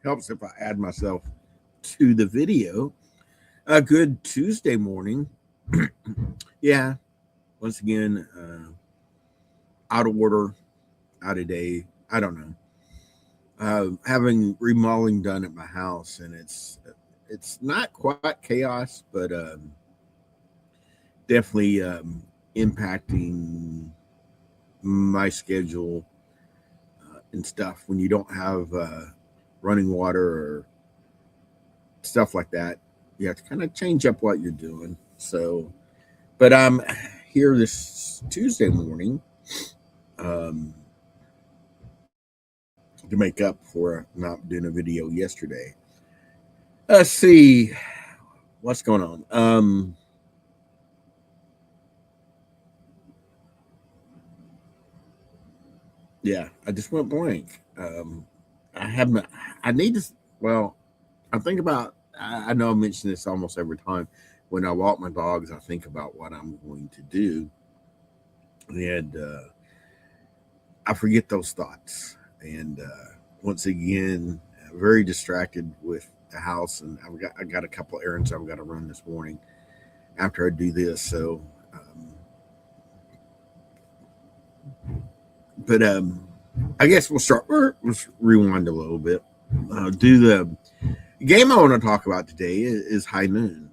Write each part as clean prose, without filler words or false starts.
helps if I add myself to the video. A good Tuesday morning. Yeah, once again, out of order, out of day. I don't know. Having remodeling done at my house, and it's not quite chaos, but definitely impacting my schedule and stuff when you don't have running water or stuff like that. You have to kind of change up what you're doing. So, but I'm here this Tuesday morning um, to make up for not doing a video yesterday. Let's see what's going on. Yeah, I just went blank. I haven't. I need to. Well, I think about. I know I mention this almost every time. When I walk my dogs, I think about what I'm going to do, and I forget those thoughts. And once again, very distracted with the house, and I got a couple errands I've got to run this morning after I do this. So, but I guess we'll start. Let's rewind a little bit. Do the game I want to talk about today is High Noon.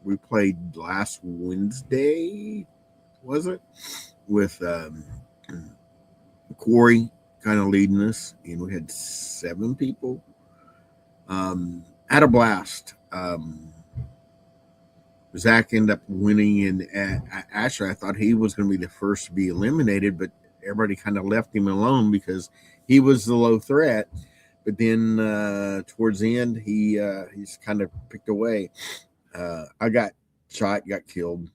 We played last Wednesday, was it? With Corey kind of leading us, and we had 7 people. Had a blast. Zach ended up winning, and actually, I thought he was going to be the first to be eliminated, but everybody kind of left him alone because he was the low threat. But then towards the end, he's kind of picked away. I got shot, got killed.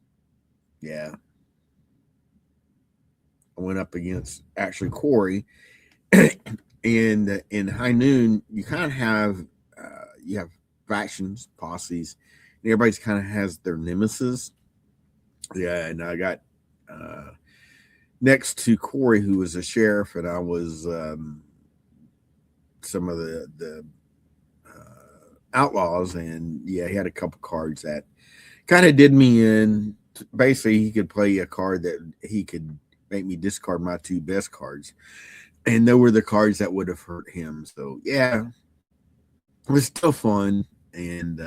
Yeah, I went up against actually Corey, and in High Noon, you kind of have you have factions, posses, and everybody's kind of has their nemesis. Yeah, and I got next to Corey, who was a sheriff, and I was some of the outlaws, and yeah, he had a couple cards that kind of did me in. Basically, he could play a card that he could make me discard my 2 best cards, and they were the cards that would have hurt him. So yeah, it was still fun, and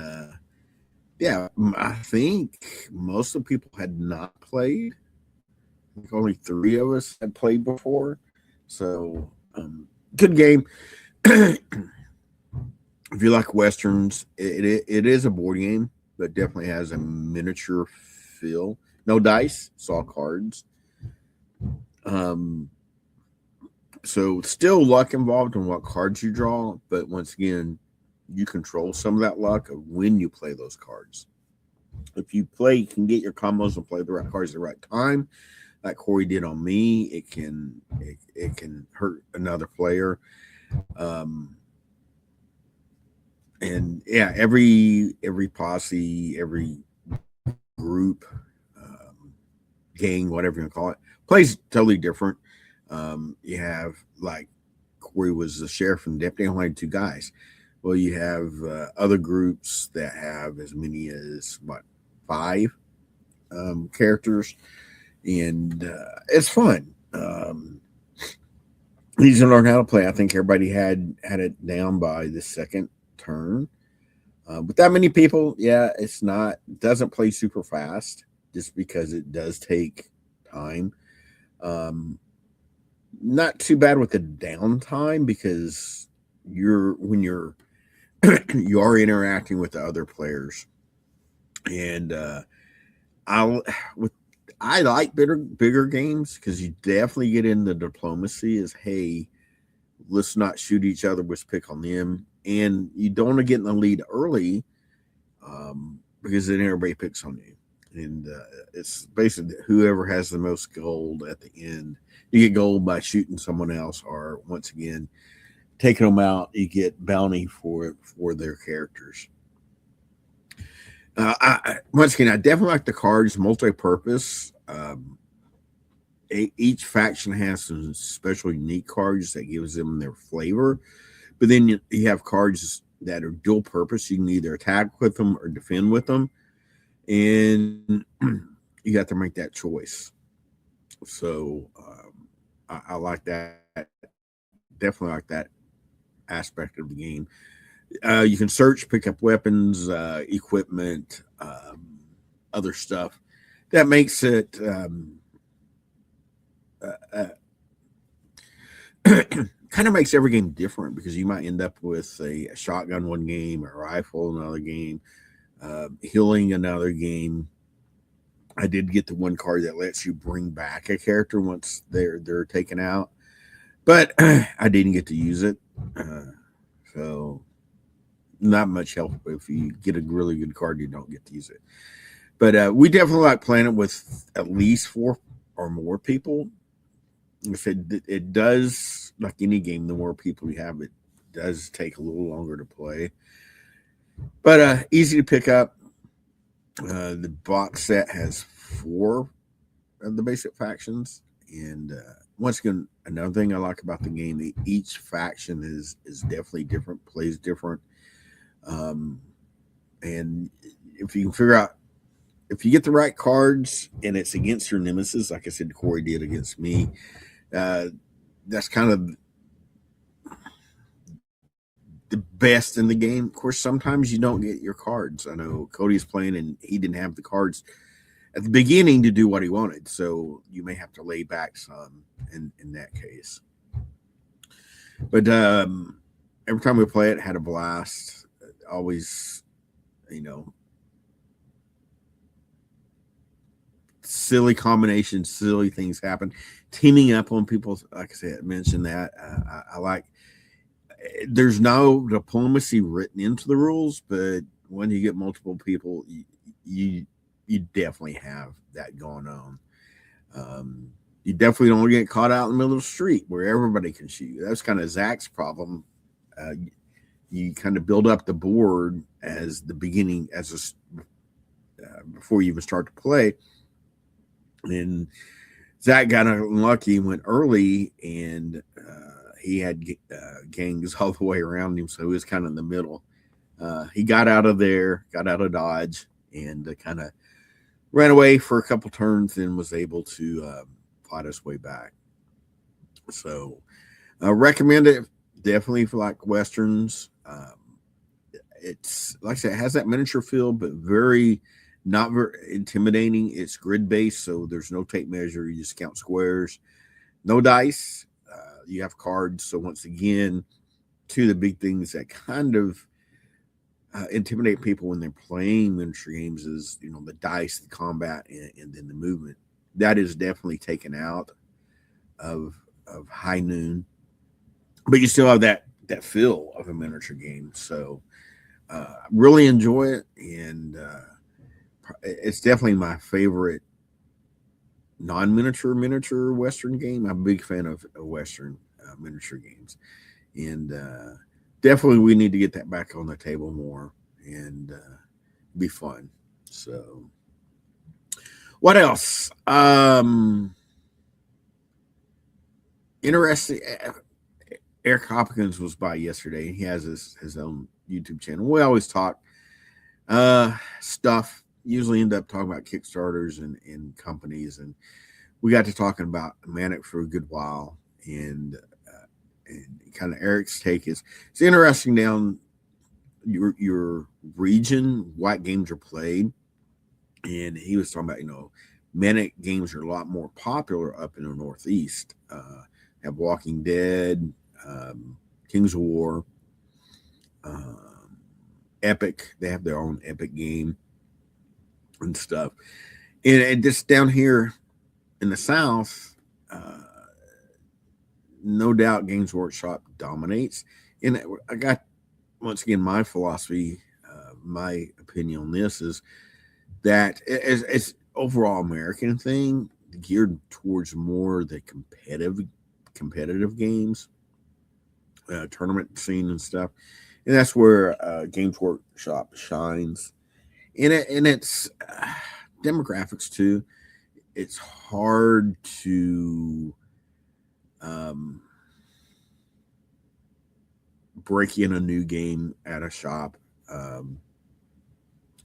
yeah, I think most of the people had not played. I think only 3 of us had played before, so good game. If you like westerns, it is a board game, but definitely has a miniature feel. No dice, it's all cards. So still luck involved in what cards you draw, but once again, you control some of that luck of when you play those cards. If you can get your combos and play the right cards at the right time, like Corey did on me, it can hurt another player. And yeah, every posse, every group, gang, whatever you want to call it, plays totally different. You have like Corey was the sheriff and deputy, only had 2 guys. Well, you have other groups that have as many as 5 characters, and it's fun. Easy to learn how to play. I think everybody had it down by the second turn. With that many people, yeah, doesn't play super fast just because it does take time. Not too bad with the downtime because when you're you are interacting with the other players, and I like bigger games because you definitely get into diplomacy. Is hey, let's not shoot each other. Let's pick on them, and you don't want to get in the lead early, because then everybody picks on you, and it's basically whoever has the most gold at the end. You get gold by shooting someone else, or once again taking them out. You get bounty for their characters. Once again, I definitely like the cards, multi-purpose. Each faction has some special unique cards that gives them their flavor, But then you have cards that are dual purpose. You can either attack with them or defend with them, and you got to make that choice. So I like that. Definitely like that aspect of the game. You can search, pick up weapons, equipment, other stuff. That makes it uh, uh, kind of makes every game different because you might end up with a shotgun one game, a rifle another game, healing another game. I did get the one card that lets you bring back a character once they're taken out, but I didn't get to use it. So not much help if you get a really good card, you don't get to use it. But we definitely like playing it with at least 4 or more people. If it does, like any game, the more people you have, it does take a little longer to play. But easy to pick up. The box set has 4 of the basic factions, and once again, another thing I like about the game, each faction is definitely different, plays different. Um, and if you can figure out, if you get the right cards and it's against your nemesis, like I said, Corey did against me, uh, that's kind of the best in the game. Of course, sometimes you don't get your cards. I know Cody's playing and he didn't have the cards at the beginning to do what he wanted, so you may have to lay back some in that case. But every time we play it, had a blast. Always, you know, silly combinations, silly things happen. Teaming up on people, like I said, mentioned that. I like. There's no diplomacy written into the rules, but when you get multiple people, you, you definitely have that going on. You definitely don't get caught out in the middle of the street where everybody can shoot you. That's kind of Zach's problem. You kind of build up the board as the beginning, before you even start to play. And Zach got unlucky, went early, and he had gangs all the way around him, so he was kind of in the middle. He got out of there, got out of Dodge, and kind of ran away for a couple turns and was able to fight his way back. So, recommend it definitely for like westerns. It's like I said, it has that miniature feel, but very not very intimidating. It's grid based, so there's no tape measure. You just count squares, no dice. You have cards. So once again, two of the big things that kind of intimidate people when they're playing miniature games is, you know, the dice, the combat, and then the movement. That is definitely taken out of High Noon, but you still have that feel of a miniature game. So really enjoy it, and it's definitely my favorite non-miniature Western game. I'm a big fan of Western miniature games, and definitely we need to get that back on the table more and be fun. So, what else? Interesting. Eric Hopkins was by yesterday. He has his own YouTube channel. We always talk stuff. Usually end up talking about Kickstarters and companies, and we got to talking about Manic for a good while, and kind of Eric's take is it's interesting down your region what games are played, and he was talking about, you know, Manic games are a lot more popular up in the Northeast. Have Walking Dead, Kings of War, Epic. They have their own Epic game and stuff. And just down here in the South, no doubt Games Workshop dominates. And I got, once again, my philosophy, my opinion on this is that it's overall American thing geared towards more the competitive games, tournament scene and stuff, and that's where Games Workshop shines. And it's demographics too. It's hard to break in a new game at a shop. Um,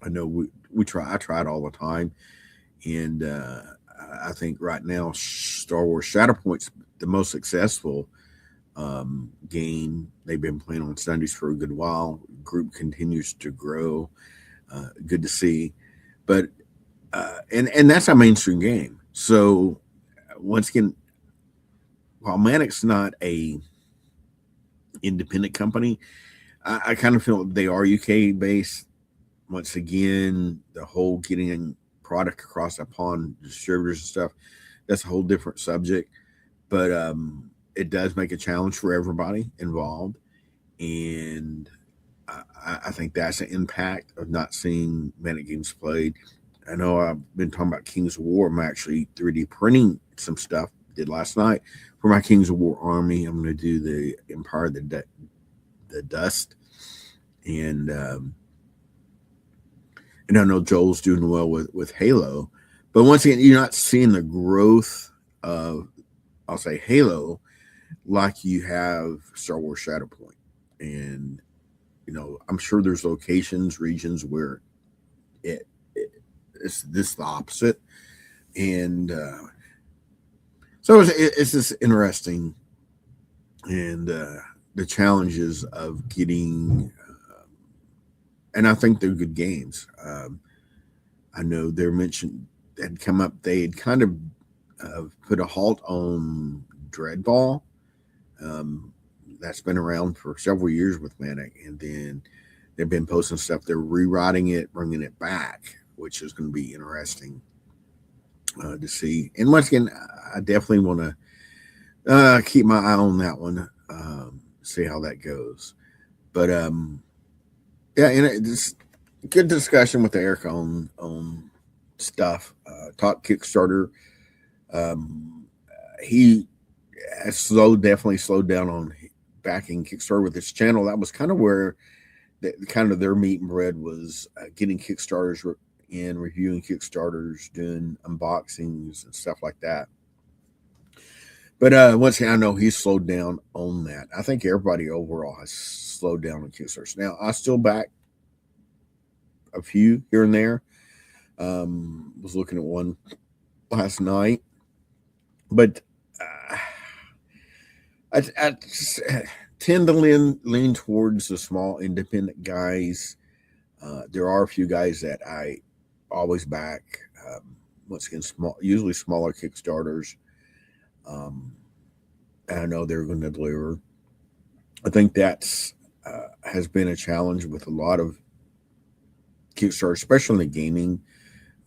I know we try. I try it all the time, and I think right now Star Wars Shatterpoint's the most successful game. They've been playing on Sundays for a good while. Group continues to grow. Good to see, but and that's a mainstream game. So once again, while Manic's not a independent company, I kind of feel they are UK based. Once again, the whole getting product across upon distributors and stuff, that's a whole different subject. But it does make a challenge for everybody involved. And I think that's an impact of not seeing Manic games played. I know I've been talking about Kings of War. I'm actually 3D printing some stuff. Did last night for my Kings of War army. I'm going to do the Empire of the Dust, and I know Joel's doing well with Halo. But once again, you're not seeing the growth of, I'll say, Halo like you have Star Wars Shatterpoint. And I'm sure there's locations, regions where it's this the opposite. And so it's just interesting, and the challenges of getting, and I think they're good games. I know they're mentioned had come up. They had kind of put a halt on Dreadball. That's been around for several years with Manic, and then they've been posting stuff. They're rewriting it, bringing it back, which is going to be interesting to see. And once again, I definitely want to keep my eye on that one, see how that goes. But yeah, and it's good discussion with Eric on stuff. Talk Kickstarter. He has definitely slowed down on backing Kickstarter with his channel. That was kind of where their meat and bread was, getting Kickstarters in, reviewing Kickstarters, doing unboxings and stuff like that. But once again, I know he's slowed down on that. I think everybody overall has slowed down on Kickstarters. Now, I still back a few here and there. Was looking at one last night, but I tend to lean towards the small independent guys. There are a few guys that I always back. Once again, usually smaller Kickstarters. And I know they're going to deliver. I think that's has been a challenge with a lot of Kickstarter, especially in the gaming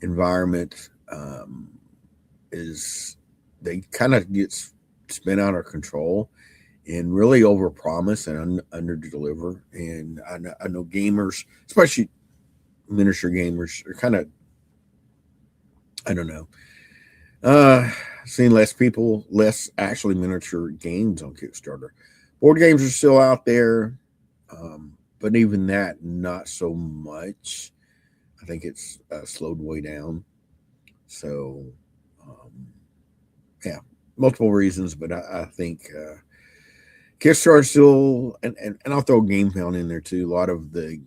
environment. Is they kind of get spin out of control and really overpromise and under deliver. And I know gamers, especially miniature gamers, are kind of, I don't know, seeing less actually miniature games on Kickstarter. Board games are still out there, but even that, not so much. I think it's slowed way down. So, yeah, multiple reasons, but I think Kickstarter still, and I'll throw GameFound in there too. A lot of the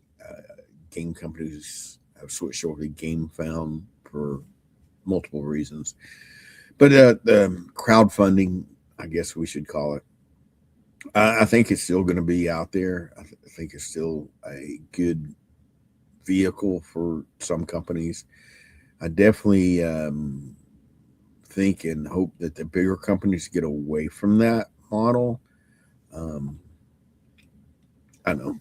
game companies have switched over to GameFound for multiple reasons. But the crowdfunding, I guess we should call it, I think it's still going to be out there. I think it's still a good vehicle for some companies. I definitely think and hope that the bigger companies get away from that model. I know.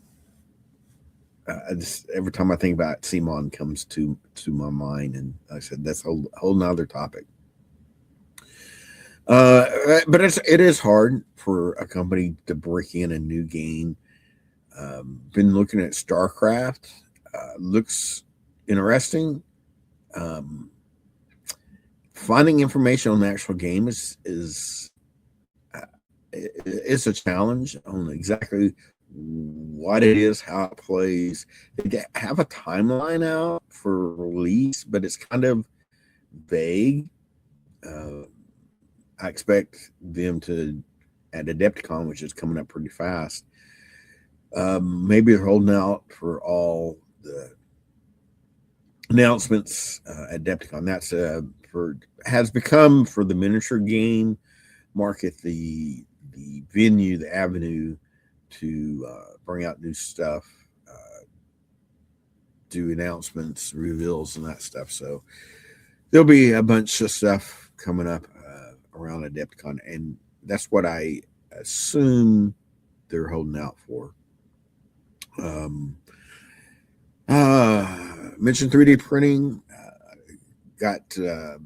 I just, every time I think about it, CMON comes to my mind, and like I said, that's a whole nother topic. But it is hard for a company to break in a new game. Been looking at StarCraft. Looks interesting. Finding information on the actual game is it's a challenge on exactly what it is, how it plays. They have a timeline out for release, but it's kind of vague. I expect them to, at Adepticon, which is coming up pretty fast, Maybe they're holding out for all the announcements at Adepticon. That's for has become for the miniature game market the venue, the avenue to bring out new stuff, do announcements, reveals, and that stuff. So there'll be a bunch of stuff coming up around Adepticon, and that's what I assume they're holding out for. Um, Mentioned 3D printing. Got a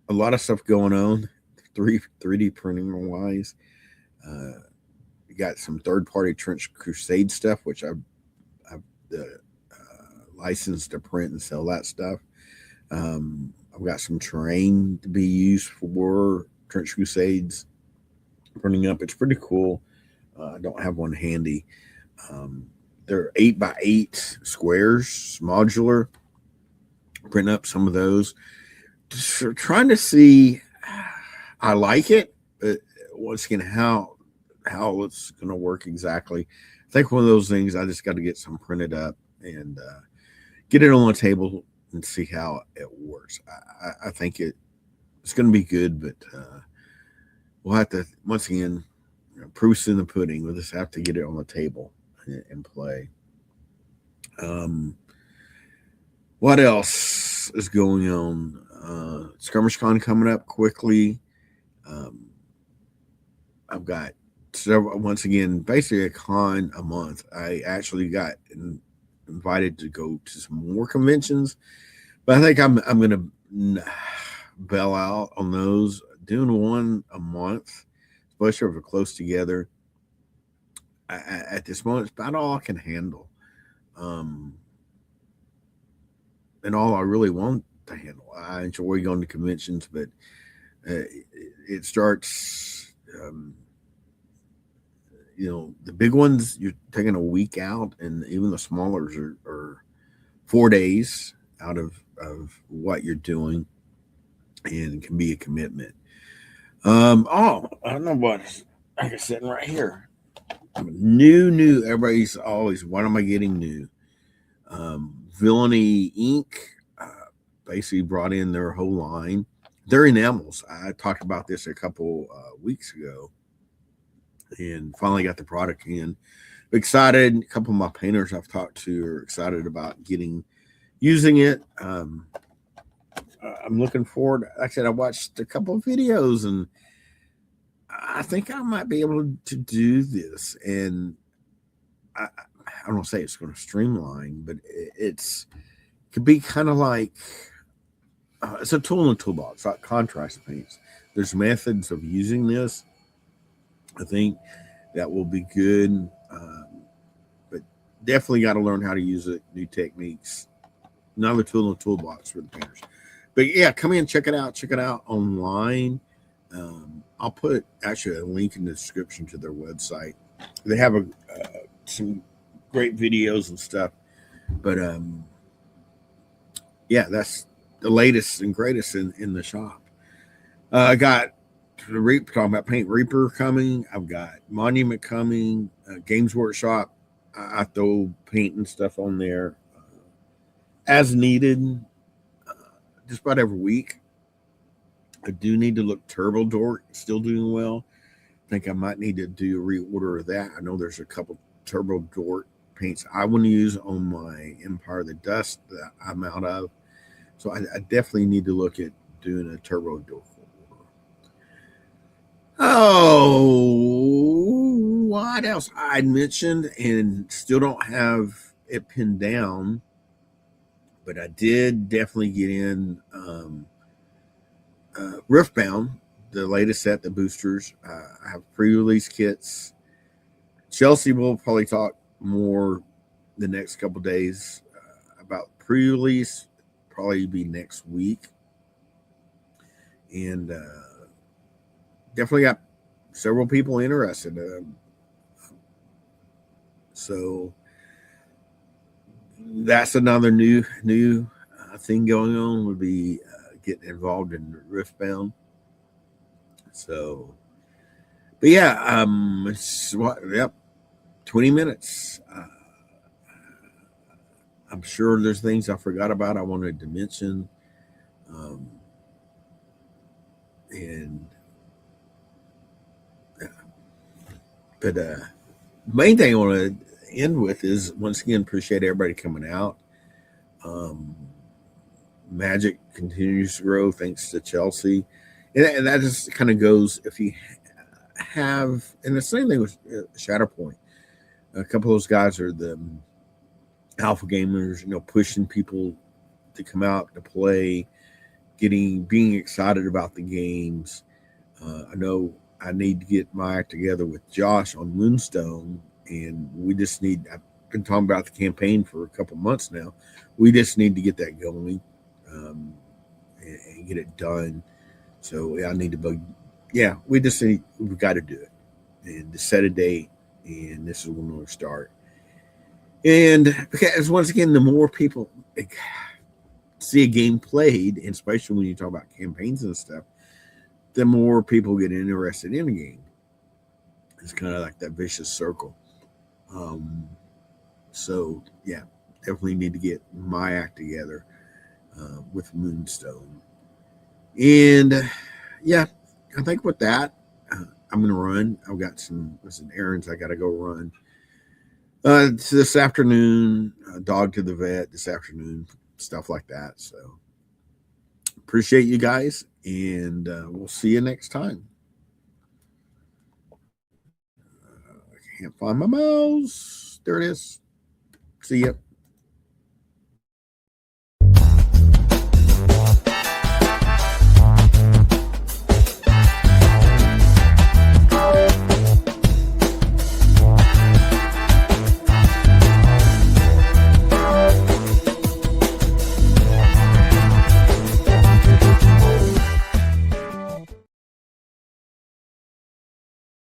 lot of stuff going on, 3D printing wise. Uh, got some third party Trench Crusade stuff, which I've licensed to print and sell that stuff. I've got some terrain to be used for Trench Crusades printing up. It's pretty cool. I don't have one handy. Um, they're 8x8 squares, modular. Print up some of those. Just trying to see. I like it, but once again, how it's going to work exactly. I think one of those things I just got to get some printed up and get it on the table and see how it works. I think it's going to be good, but we'll have to once again proof's in the pudding. We'll just have to get it on the table and play. What else is going on? Skirmish Con coming up quickly. I've got several, once again, basically a con a month. I actually got invited to go to some more conventions, but I think I'm going to bail out on those. Doing one a month, especially if we're close together. At this moment, it's about all I can handle. And all I really want to handle. I enjoy going to conventions, but it starts, the big ones, you're taking a week out, and even the smallers are 4 days out of what you're doing, and it can be a commitment. I don't know what I got sitting right here. New. Everybody's always, what am I getting new? Villainy Ink basically brought in their whole line. They're enamels. I talked about this a couple weeks ago, and finally got the product in. Excited. A couple of my painters I've talked to are excited about using it. I'm looking forward. Like I said, I watched a couple of videos, and I think I might be able to do this. And I don't want to say it's going to streamline, but it could be kind of like it's a tool in the toolbox, like contrast paints. There's methods of using this. I think that will be good, but definitely got to learn how to use it. New techniques. Another tool in the toolbox for the painters. But yeah, come in, check it out. Check it out online. I'll put actually a link in the description to their website. They have some great videos and stuff. But yeah, that's the latest and greatest in the shop. I got talking about Paint Reaper coming. I've got Monument coming. Games Workshop. I throw paint and stuff on there as needed, just about every week. I do need to look Turbo Dork, still doing well. I think I might need to do a reorder of that. I know there's a couple Turbo Dork paints I want to use on my Empire of the Dust that I'm out of. So I definitely need to look at doing a Turbo Dork order. Oh, what else I mentioned and still don't have it pinned down, but I did definitely get in Riftbound, the latest set, the boosters. I have pre-release kits. Chelsea will probably talk more the next couple days about pre-release. Probably be next week, and definitely got several people interested. So that's another new thing going on. Would be getting involved in Riftbound. So, but yeah, yep. 20 minutes. I'm sure there's things I forgot about I wanted to mention. Um, and but main thing I want to end with is once again appreciate everybody coming out. Um, Magic continues to grow thanks to Chelsea, and that just kind of goes if you have, and the same thing with Shatterpoint. A couple of those guys are the alpha gamers, pushing people to come out to play, being excited about the games. I know I need to get my act together with Josh on Moonstone, and we just need. I've been talking about the campaign for a couple months now. We just need to get that going and get it done. So I need to bug. Yeah, we've got to do it and to set a date, and this is when we'll start. And because once again, the more people see a game played, and especially when you talk about campaigns and stuff, the more people get interested in a game. It's kind of like that vicious circle. Um, so yeah, definitely need to get my act together with Moonstone. And yeah, I think with that, I'm gonna run. I've got some errands I got to go run. This afternoon, dog to the vet this afternoon, stuff like that. So appreciate you guys, and we'll see you next time. I can't find my mouse. There it is. See ya.